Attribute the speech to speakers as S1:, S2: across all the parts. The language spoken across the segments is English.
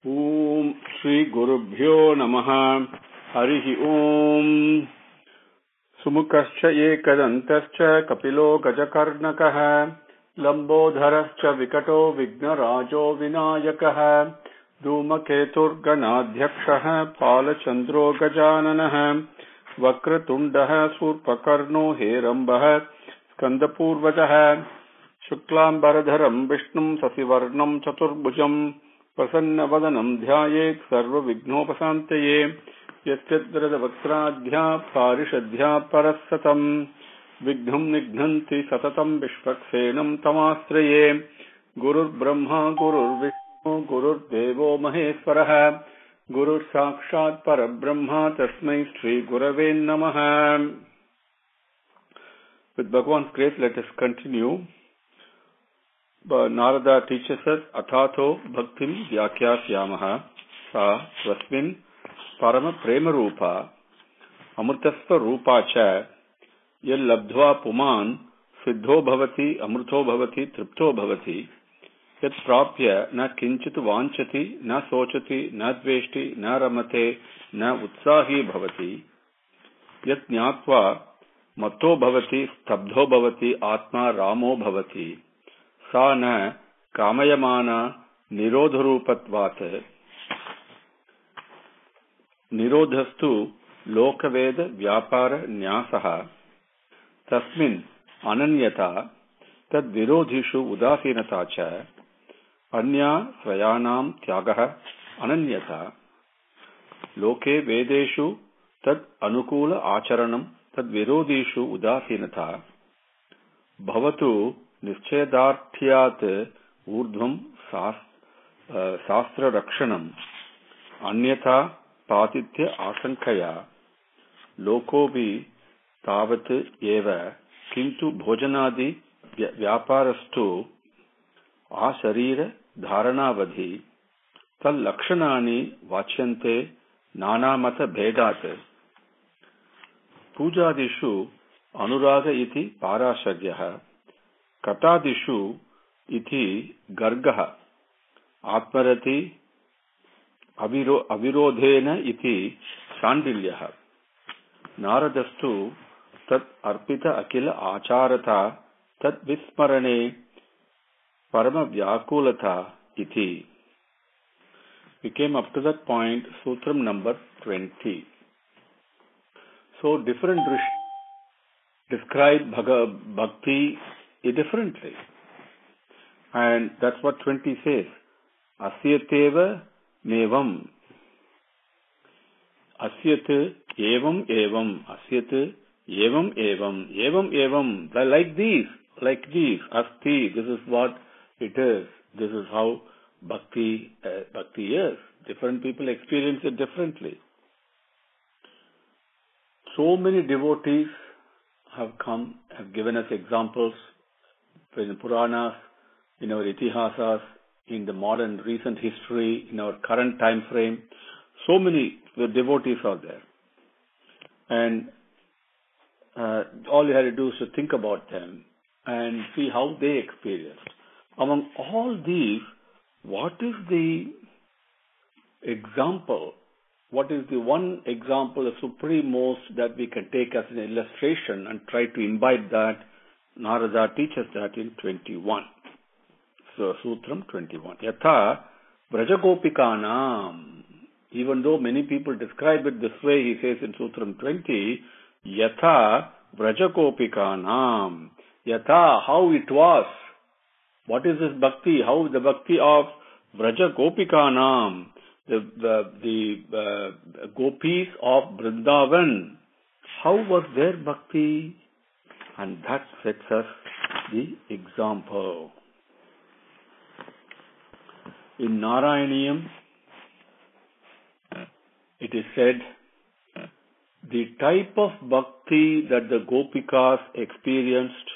S1: Om Shri Gurubhyo Namaha Harihi Om Sumukascha Ekadantascha Kapilo Gajakarnakaha Lambodharascha Vikato Vignarajo Vinayakaha Dhumaketur Ganadhyakshaha Palachandro Gajananaha Vakratundaha Surpakarno Herambaha Skandapurvajaha Shuklam Baradharam Vishnum Sasivarnam Chaturbhujam Prasanna Dhyayet Sarva Vignopasantaye Yastyadhrada Vaksradhya Parishadhya Parasatam Vignam Nignanti Satatam Vishvaksenam Tamastraye Gurur Brahma Gurur Vishnu Gurur Devo Maheswaraha Gurur Sakshat Parabrahma Tasmai Shri Gurave Namaha. With Bhagavan's grace, let us continue. Narada teaches us Athato Bhaktim Vyakyasyamaha Sa Swasmin Parama Prema Rupa Amrutasva Rupa Cha Yel Labdhva Puman Siddho Bhavati Amruto Bhavati Tripto Bhavati Yat Prapya Na Kinchit Vanchati Na Sochati Na Dveshti Na Ramate Na Utsahi Bhavati Yat Nyatva Matto Bhavati Stabdho Bhavati Atma Ramo Bhavati Sa na kamayamana nirodharupatvat nirodhastu lokaveda vyapara nyasaha tasmin ananyata tad virodhishu udasinata cha anya swayanam tyagaha ananyata loke vedeshu tad anukula acharanam tad virodhishu udasinata bhavatu Nischedarthyat urdhvam sastra rakshanam anyatha patitya asankaya lokobi tavat eva kintu bhojanadi vyaparastu asharira dharanavadhi tal lakshanani vachyante nanamata bhedat pujadishu anuraga iti parasharyah Katadishu iti gargaha atmarati avirodhena iti sandilyaha naradastu tat arpita akila acharata tat vismarane parama vyakulata iti. We came up to that point, sutram number 20. So different rishis describe bhakti differently, and that's what 20 says. Asyateva mevam, asyat evam evam, asyat evam evam, evam evam, like these, asti, this is what it is, this is how bhakti is. Different people experience it differently. So many devotees have given us examples in the Puranas, in our Itihasas, in the modern recent history, in our current time frame. So many devotees are there. And all you had to do is to think about them and see how they experienced. Among all these, what is the example? What is the one example, the supreme most that we can take as an illustration and try to imbibe that? Narada teaches that in 21. So, Sutram 21. Yatha Vrajagopikanam. Even though many people describe it this way, he says in Sutram 20, Yatha Vrajagopikanam. Yatha, how it was. What is this bhakti? How is the bhakti of Vrajagopikanam? The gopis of Vrindavan. How was their bhakti? And that sets us the example. In Narayaniyam, it is said, the type of bhakti that the Gopikas experienced,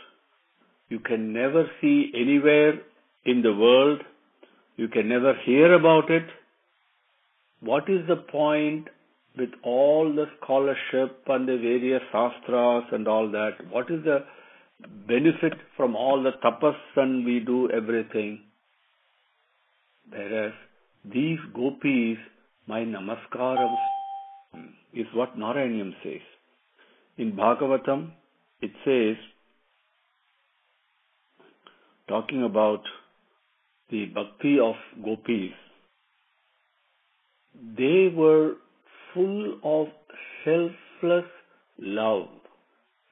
S1: you can never see anywhere in the world. You can never hear about it. What is the point with all the scholarship and the various shastras and all that? What is the benefit from all the tapas and we do everything? Whereas these gopis, my namaskaram, is what Narayana says. In Bhagavatam, it says, talking about the bhakti of gopis, they were full of selfless love,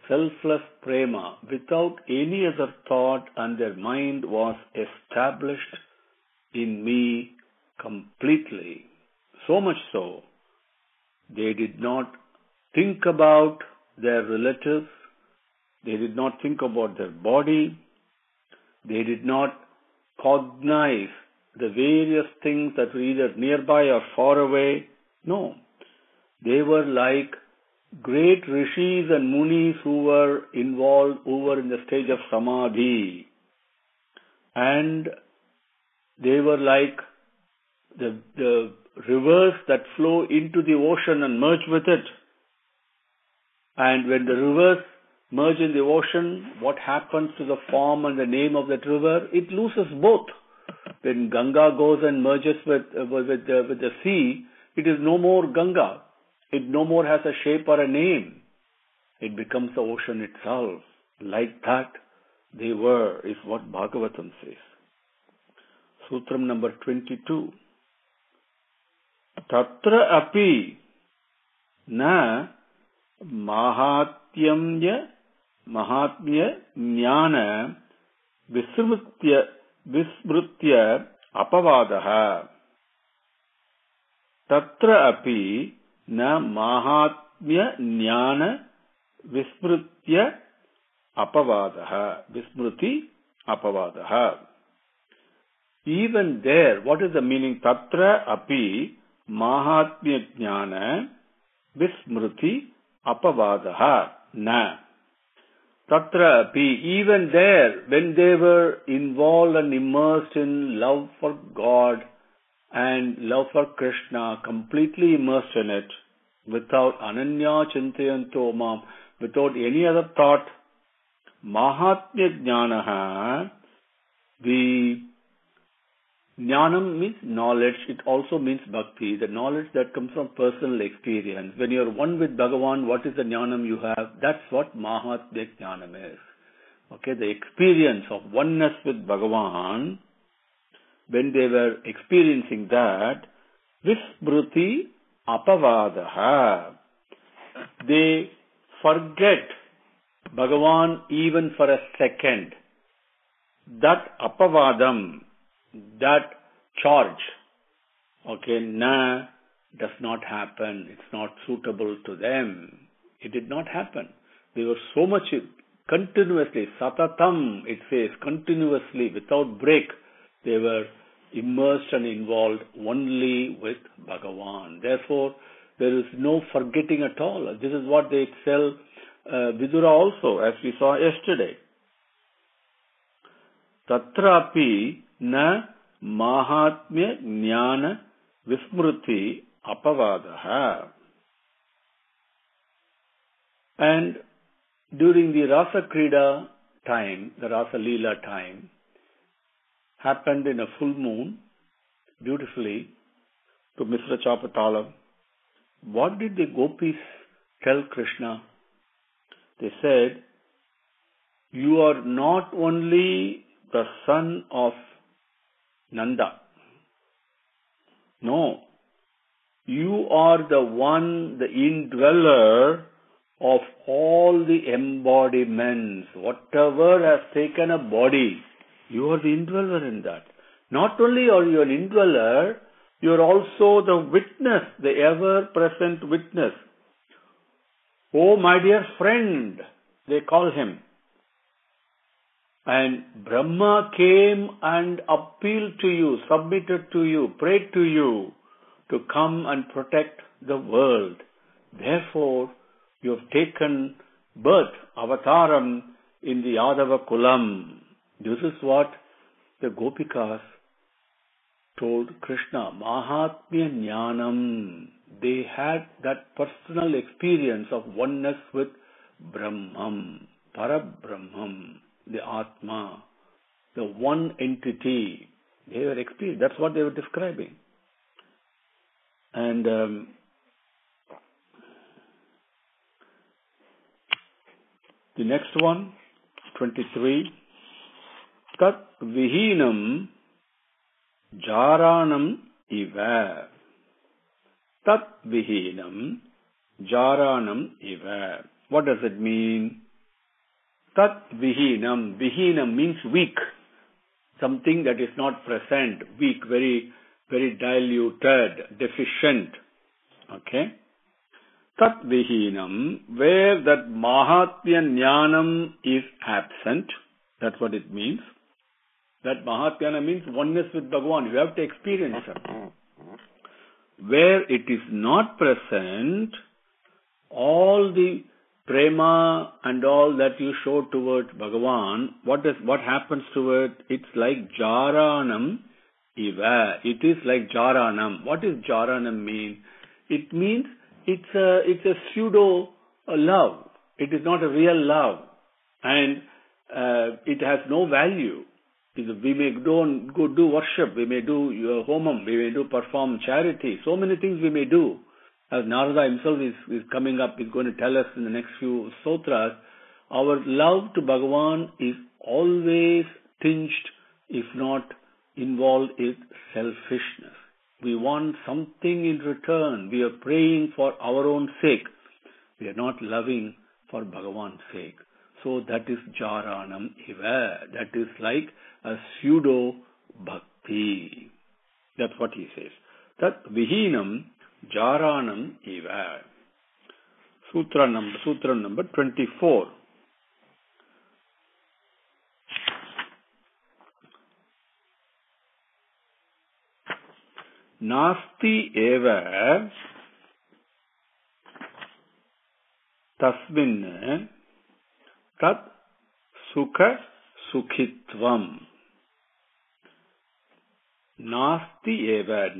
S1: selfless prema, without any other thought, and their mind was established in me completely. So much so, they did not think about their relatives, they did not think about their body, they did not cognize the various things that were either nearby or far away. No. They were like great rishis and munis who were involved, who were in the stage of samadhi. And they were like the rivers that flow into the ocean and merge with it. And when the rivers merge in the ocean, what happens to the form and the name of that river? It loses both. When Ganga goes and merges with the sea, it is no more Ganga. It no more has a shape or a name. It becomes the ocean itself. Like that they were, is what Bhagavatam says. Sutram number 22. Tatra api na mahatmya jnana vismrutya apavadaha. Tatra api na mahatmya jnana vismrutya apavadaha. Vismruti apavadaha. Even there, what is the meaning? Tatra api mahatmya jnana vismruti apavadaha. Na. Tatra api, even there, when they were involved and immersed in love for God and love for Krishna, completely immersed in it, without ananya chintayanto mam, without any other thought, mahatmya jnanaha, the jnanam means knowledge, it also means bhakti, the knowledge that comes from personal experience. When you are one with Bhagavan, what is the jnanam you have? That's what mahatmya jnanam is. Okay, the experience of oneness with Bhagavan, when they were experiencing that, vismruti apavadaha, they forget Bhagavan even for a second. That apavadam, that charge, okay, na, does not happen. It's not suitable to them. It did not happen. They were so much continuously, satatam, it says, continuously, without break, they were immersed and involved only with Bhagavan. Therefore, there is no forgetting at all. This is what they tell Vidura also, as we saw yesterday. Tatrapi na mahatmya jnana vismruti apavadaha. And during the Rasa Krida time, the Rasa Leela time, happened in a full moon, beautifully, to Mr. Chapatalam. What did the gopis tell Krishna? They said, you are not only the son of Nanda. No. You are the one, the indweller of all the embodiments. Whatever has taken a body, you are the indweller in that. Not only are you an indweller, you are also the witness, the ever-present witness. Oh, my dear friend, they call him. And Brahma came and appealed to you, submitted to you, prayed to you to come and protect the world. Therefore, you have taken birth, avataram, in the Yadava Kulam. This is what the Gopikas told Krishna. Mahatmya Jnanam. They had that personal experience of oneness with Brahman, Parabrahman, the Atma, the one entity. They were experienced. That's what they were describing. And the next one, 23. Tat vihinam jaranam iva. Tat vihinam jaranam iva. What does it mean? Tat vihinam. Vihinam means weak. Something that is not present. Weak, very, very diluted, deficient. Okay? Tat vihinam, where that mahatmya jnanam is absent. That's what it means. That mahatmya means oneness with Bhagavan. You have to experience it. Where it is not present, all the prema and all that you show towards Bhagavan, what happens to it? It's like jaranam iva. It is like jaranam. What does jaranam mean? It means it's a pseudo love. It is not a real love, and it has no value. We may go do worship, we may do homam, we may do perform charity. So many things we may do. As Narada himself is coming up, he's going to tell us in the next few sutras, our love to Bhagavan is always tinged, if not involved, in selfishness. We want something in return. We are praying for our own sake. We are not loving for Bhagavan's sake. So that is jaranam iva. That is like a pseudo bhakti. That's what he says. Tat vihinam jaranam iva. Sutra number 24. Nasti eva tasmin tat sukha sukhitvam. Nasti eva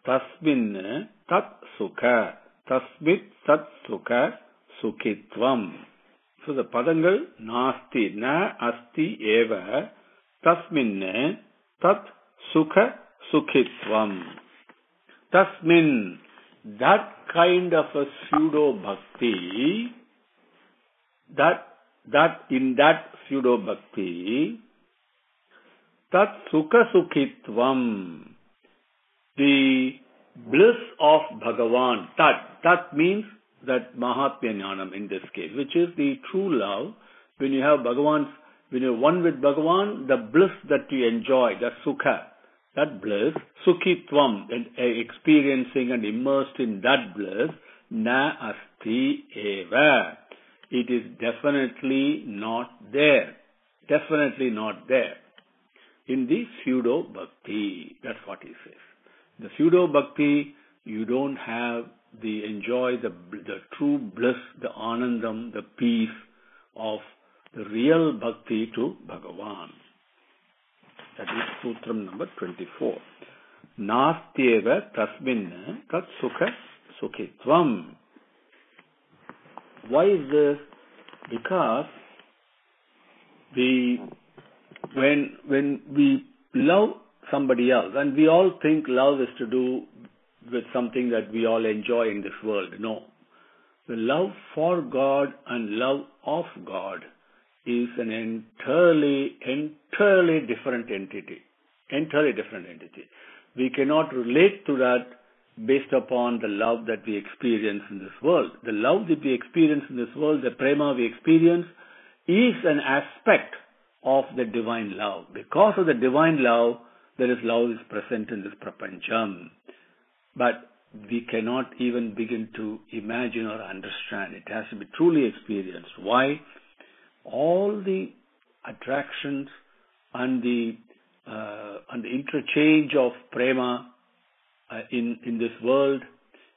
S1: tasmin tat sukha tasmit tat sukha sukhitvam. So the padangal nasti na asti eva tasmin tat sukha sukhitvam. Tasmin, that kind of a pseudo bhakti, that in that pseudo bhakti, tat sukha sukhitvam, the bliss of Bhagavan. Tat means that mahatmya jnanam in this case, which is the true love. When you have Bhagavan's, when you're one with Bhagavan, the bliss that you enjoy, that sukha, that bliss, sukhitvam, and experiencing and immersed in that bliss, na asti eva. It is definitely not there. Definitely not there. In the pseudo bhakti. That's what he says. The pseudo bhakti, you don't have enjoy the true bliss, the anandam, the peace of the real bhakti to Bhagavan. That is Sutram number 24. Nastyeva tasmin tat sukha sukhitvam. Why is this? Because when we love somebody else, and we all think love is to do with something that we all enjoy in this world. No. The love for God and love of God is an entirely different entity. Entirely different entity. We cannot relate to that based upon the love that we experience in this world. The love that we experience in this world, the prema we experience, is an aspect of the divine love. Because of the divine love, there is love is present in this prapancham. But we cannot even begin to imagine or understand. It has to be truly experienced. Why? All the attractions and the interchange of prema in this world,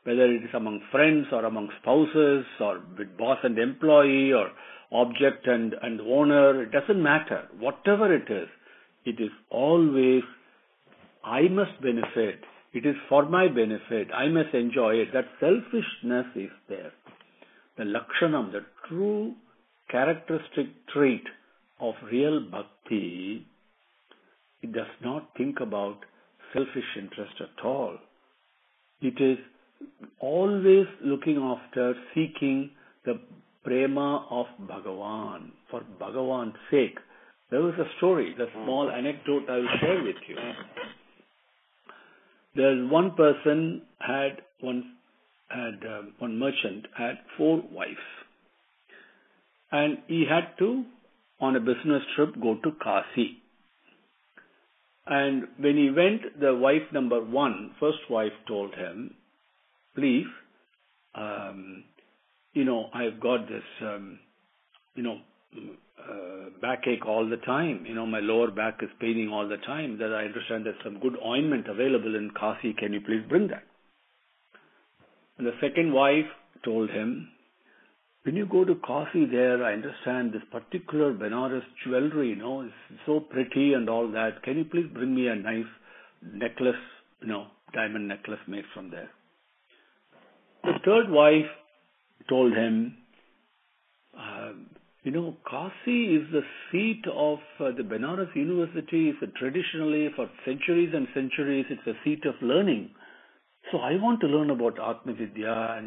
S1: whether it is among friends or among spouses or with boss and employee or object and owner, it doesn't matter. Whatever it is always, I must benefit. It is for my benefit. I must enjoy it. That selfishness is there. The lakshanam, the true characteristic trait of real bhakti, it does not think about selfish interest at all. It is always looking after, seeking the prema of Bhagavan, for Bhagavan's sake. There was a story, the small anecdote I will share with you. There's one person one merchant had 4 wives. And he had to, on a business trip, go to Kasi. And when he went, the wife number 1, first wife, told him, please, I've got this, backache all the time. My lower back is paining all the time. That I understand there's some good ointment available in Kasi. Can you please bring that? And the second wife told him, when you go to Kasi there, I understand this particular Benares jewelry, is so pretty and all that. Can you please bring me a nice necklace, diamond necklace made from there? The third wife told him, Kasi is the seat of the Benares University. It's traditionally, for centuries and centuries, it's a seat of learning. So I want to learn about Atma Vidya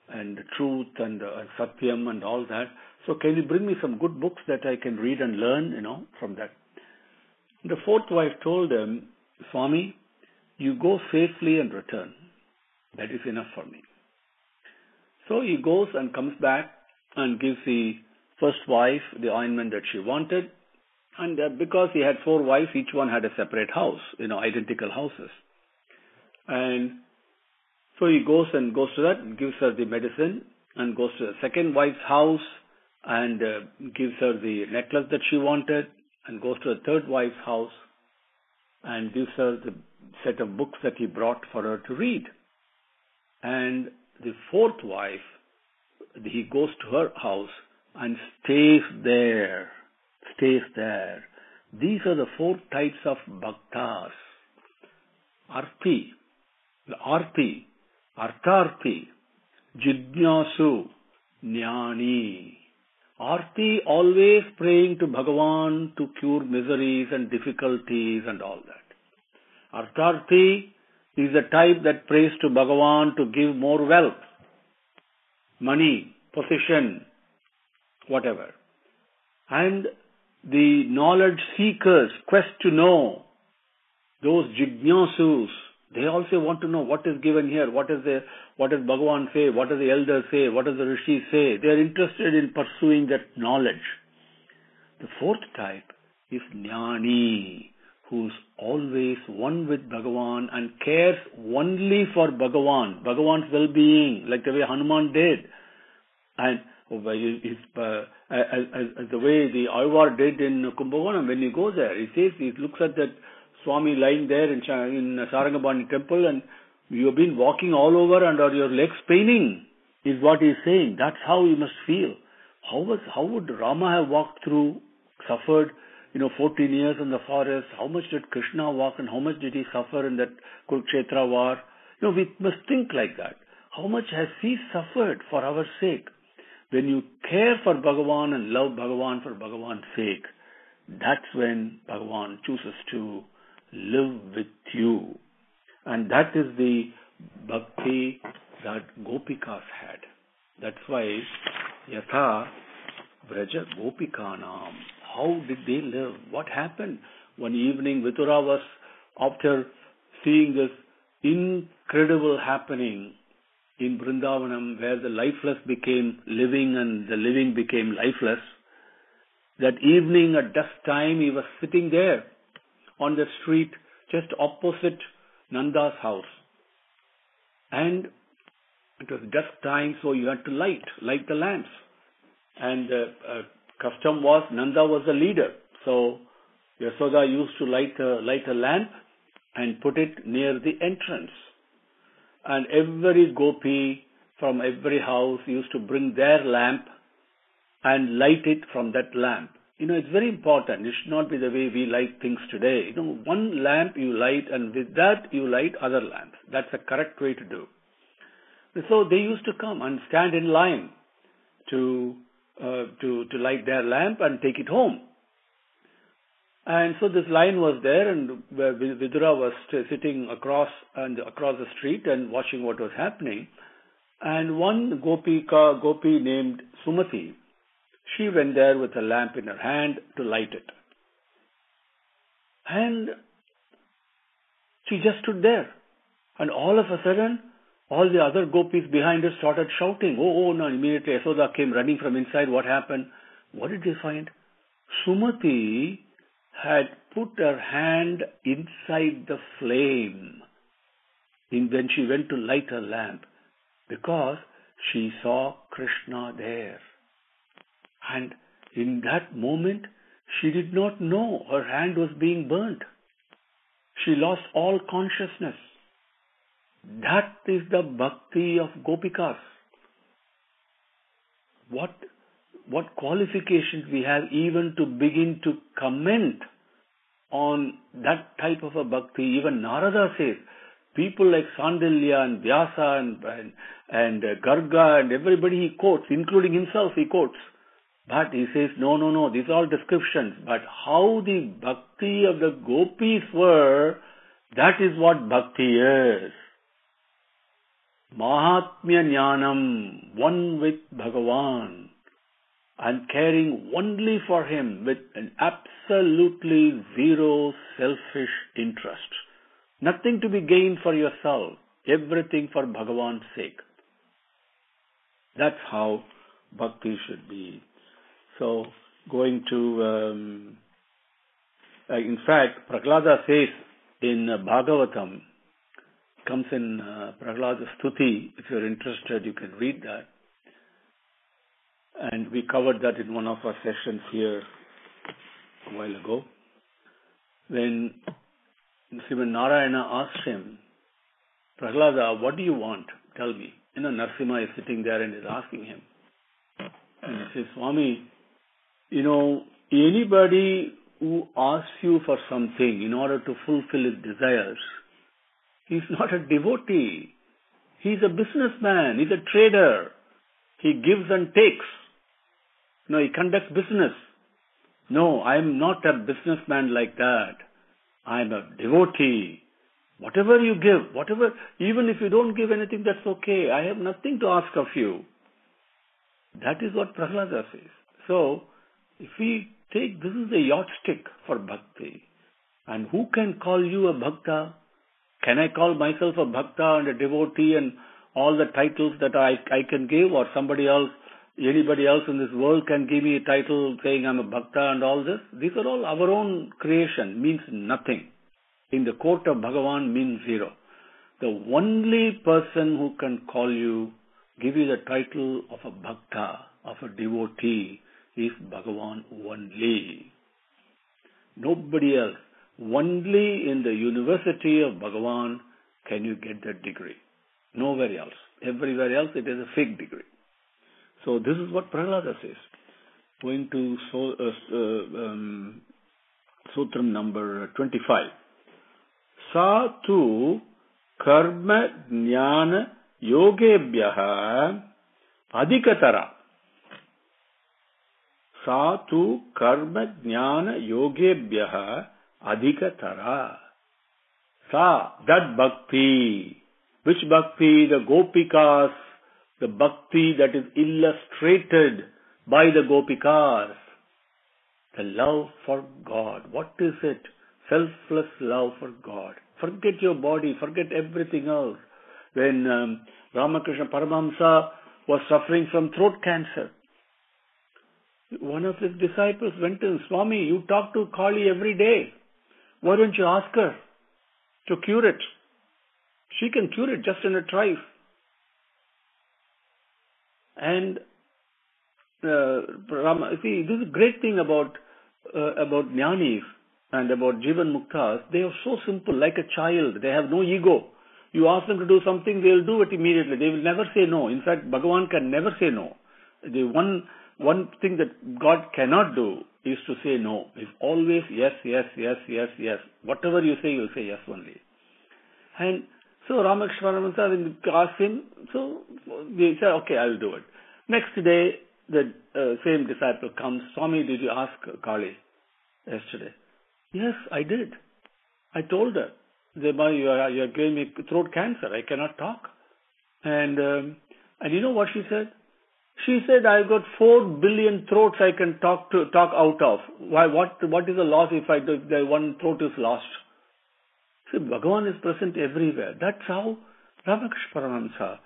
S1: and truth and Satyam and all that. So can you bring me some good books that I can read and learn, from that? The fourth wife told him, Swami, you go safely and return. That is enough for me. So he goes and comes back and gives the first wife the ointment that she wanted. And because he had 4 wives, each one had a separate house, identical houses. And so he goes to that and gives her the medicine, and goes to the second wife's house and gives her the necklace that she wanted, and goes to the third wife's house and gives her the set of books that he brought for her to read. And the fourth wife, he goes to her house and stays there. These are the 4 types of bhaktas. Arti, Artharti, Jignasu, Jnani. Arti, always praying to Bhagavan to cure miseries and difficulties and all that. Artharti is the type that prays to Bhagavan to give more wealth, money, position, whatever. And the knowledge seekers, quest to know, those Jignasus, they also want to know what is given here, what does Bhagavan say, what does the elders say, what does the rishis say. They are interested in pursuing that knowledge. The fourth type is Jnani, who's always one with Bhagavan and cares only for Bhagavan's well-being, like the way Hanuman did. And as the way the Alvar did in Kumbhakonam, when he goes there, he looks at that Swami lying there in Sarangabani temple, and you have been walking all over and are your legs paining, is what he is saying. That's how you must feel. How would Rama have walked through, suffered, 14 years in the forest? How much did Krishna walk and how much did he suffer in that Kurukshetra war? We must think like that. How much has he suffered for our sake? When you care for Bhagavan and love Bhagavan for Bhagavan's sake, that's when Bhagavan chooses to live with you. And that is the bhakti that Gopikas had. That's why Yatha Vraja Gopikanam. How did they live? What happened? One evening, Vitura was, after seeing this incredible happening in Vrindavanam, where the lifeless became living and the living became lifeless, that evening at dusk time, he was sitting there on the street just opposite Nanda's house. And it was dusk time, so you had to light the lamps. And custom was, Nanda was the leader. So Yasoda used to light a lamp and put it near the entrance. And every gopi from every house used to bring their lamp and light it from that lamp. It's very important. It should not be the way we light things today. One lamp you light, and with that you light other lamps. That's the correct way to do. So they used to come and stand in line to light their lamp and take it home. And so this line was there, and Vidura was sitting across the street and watching what was happening. And one gopi named Sumati, she went there with a lamp in her hand to light it. And she just stood there. And all of a sudden, all the other gopis behind her started shouting, oh, no, immediately Yashoda came running from inside. What happened? What did they find? Sumati had put her hand inside the flame when she went to light her lamp, because she saw Krishna there. And in that moment, she did not know her hand was being burnt. She lost all consciousness. That is the bhakti of Gopikas. What qualifications we have even to begin to comment on that type of a bhakti. Even Narada says, people like Sandilya and Vyasa and Garga and everybody he quotes, including himself he quotes. But he says, no, these are all descriptions. But how the bhakti of the gopis were, that is what bhakti is. Mahatmya Jnanam, one with Bhagavan, and caring only for him with an absolutely zero selfish interest. Nothing to be gained for yourself, everything for Bhagavan's sake. That's how bhakti should be. So, going to, in fact, Prahlada says in Bhagavatam, comes in Prahlada Stuti. If you're interested, you can read that. And we covered that in one of our sessions here a while ago. When Sriman Narayana asked him, Prahlada, what do you want? Tell me. Narasimha is sitting there and is asking him. And he says, Swami, anybody who asks you for something in order to fulfill his desires, he's not a devotee. He's a businessman. He's a trader. He gives and takes. He conducts business. No, I'm not a businessman like that. I'm a devotee. Whatever you give, even if you don't give anything, that's okay. I have nothing to ask of you. That is what Prahlada says. So, if we take, this is the yardstick for bhakti. And who can call you a bhakta? Can I call myself a bhakta and a devotee and all the titles that I can give, or somebody else, anybody else in this world can give me a title saying I'm a bhakta and all this? These are all our own creation, means nothing. In the court of Bhagavan means zero. The only person who can call you, give you the title of a bhakta, of a devotee, is Bhagavan only. Nobody else. Only in the university of Bhagavan can you get that degree. Nowhere else. Everywhere else it is a fake degree. So this is what Prahlada says. Going to Sutram number 25. Sa tu karma jnana yogebhyaha adhikatara. Sa tu karma jnana yogebhyaha adhikatara. Sa, that bhakti. Which bhakti? The gopikas. The bhakti that is illustrated by the gopikas. The love for God. What is it? Selfless love for God. Forget your body. Forget everything else. When Ramakrishna Paramahamsa was suffering from throat cancer, one of his disciples went to him, Swami, you talk to Kali every day. Why don't you ask her to cure it? She can cure it just in a trice. And see, this is a great thing about jnanis and about Jivan Muktas. They are so simple, like a child. They have no ego. You ask them to do something, they'll do it immediately. They will never say no. In fact, Bhagavan can never say no. The one thing that God cannot do is to say no. It's always yes, yes, yes, yes, yes. Whatever you say, you'll say yes only. And so Ramakrishna Paramahamsa, when they asked him, so they said, okay, I'll do it. Next day, the same disciple comes, Swami, did you ask Kali yesterday? Yes, I did. I told her, you're giving me throat cancer. I cannot talk. And you know what she said? She said, I've got 4 billion throats I can talk out of. Why? What is the loss if the one throat is lost? See, Bhagavan is present everywhere. That's how Ramakrishna Paramahamsa,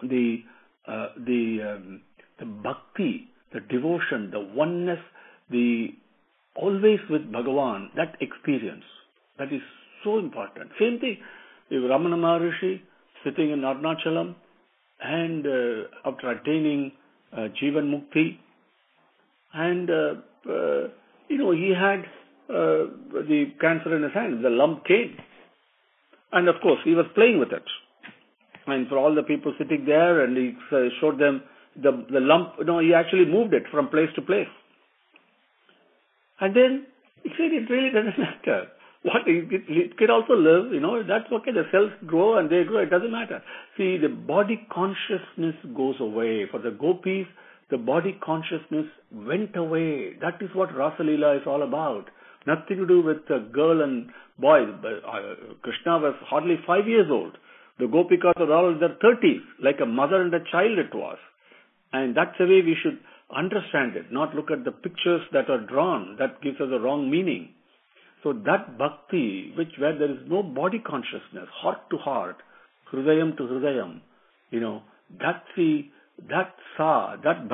S1: the bhakti, the devotion, the oneness, the always with Bhagavan, that experience, that is so important. Same thing with Ramana Maharishi sitting in Arunachalam and after attaining Jivan Mukti, and he had the cancer in his hand, the lump came, and of course he was playing with it. And for all the people sitting there, and he showed them the lump, he actually moved it from place to place. And then he said, it really doesn't matter. It can also live, that's okay. The cells grow and they grow, it doesn't matter. See, the body consciousness goes away. For the gopis, the body consciousness went away. That is what Rasa Leela is all about. Nothing to do with girl and boy. Krishna was hardly 5 years old. The Gopikas are all in their 30s, like a mother and a child it was. And that's the way we should understand it, not look at the pictures that are drawn. That gives us a wrong meaning. So that bhakti, where there is no body consciousness, heart to heart, hridayam to hridayam, that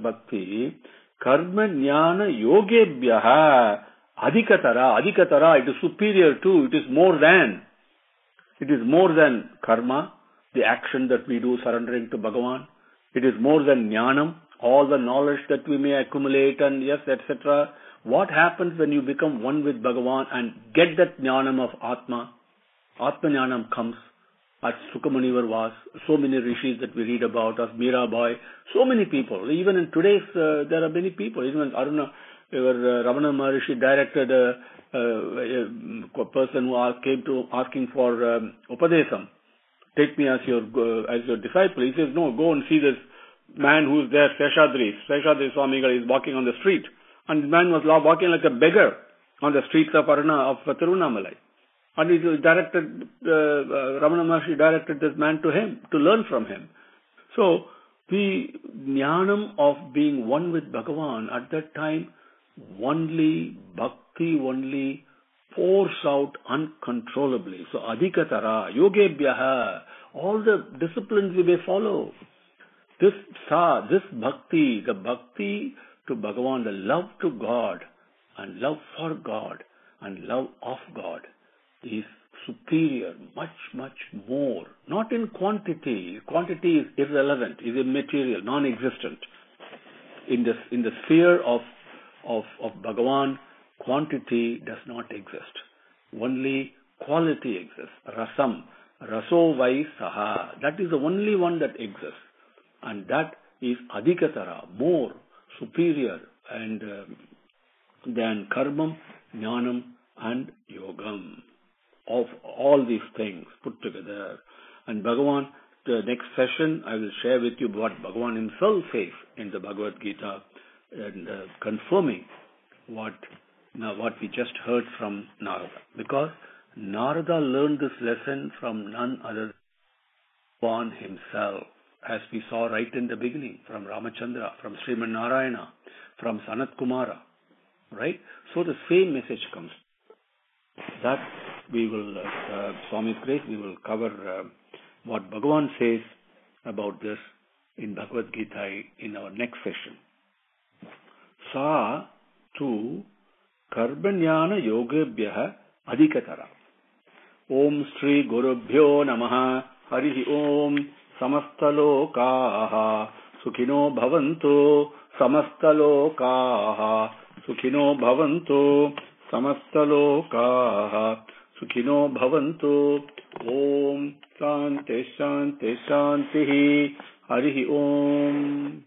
S1: bhakti, karma jnana yogebhyaha adhikatara, it is superior to, it is more than karma, the action that we do surrendering to Bhagavan. It is more than jnanam, all the knowledge that we may accumulate and etc. What happens when you become one with Bhagavan and get that jnanam of Atma? Atma jnanam comes, as Sukamunivar was, so many rishis that we read about, as Mirabai, so many people. Even in today's, there are many people. Even Ramana Maharishi directed a person who came to asking for Upadesam. Take me as your disciple. He says, no, go and see this man who is there, Seshadri Swami is walking on the street. And the man was walking like a beggar on the streets of Tiruvannamalai. And he directed, Ramana Maharshi directed this man to him, to learn from him. So, the jnanam of being one with Bhagavan, at that time, bhakti pours out uncontrollably. So, adhikatara, yogebhyaha, all the disciplines we may follow. This bhakti, the bhakti to Bhagavan, the love to God and love for God and love of God is superior, much, much more. Not in quantity. Quantity is irrelevant, is immaterial, non-existent. In the sphere of Bhagavan, quantity does not exist. Only quality exists. Rasam. Raso vai saha. That is the only one that exists. And that is adhikatara, more, superior, and than karmam, jnanam, and yogam. Of all these things put together. And Bhagavan, the next session, I will share with you what Bhagavan himself says in the Bhagavad Gita, and confirming what we just heard from Narada. Because Narada learned this lesson from none other than himself, as we saw right in the beginning, from Ramachandra, from Sriman Narayana, from Sanat Kumara. Right? So the same message comes. That we will, Swami's grace, we will cover what Bhagavan says about this in Bhagavad Gita in our next session. Sa tu karmanyana yogebhyaha adhikatara. Om Shri Gurubhyo Namaha Harihi Om Samastalokaha Sukhino Bhavantu Samastalokaha Sukhino Bhavantu Samastalokaha Sukhino Bhavantu. Om Shanti Shanti Shanti Harihi Om.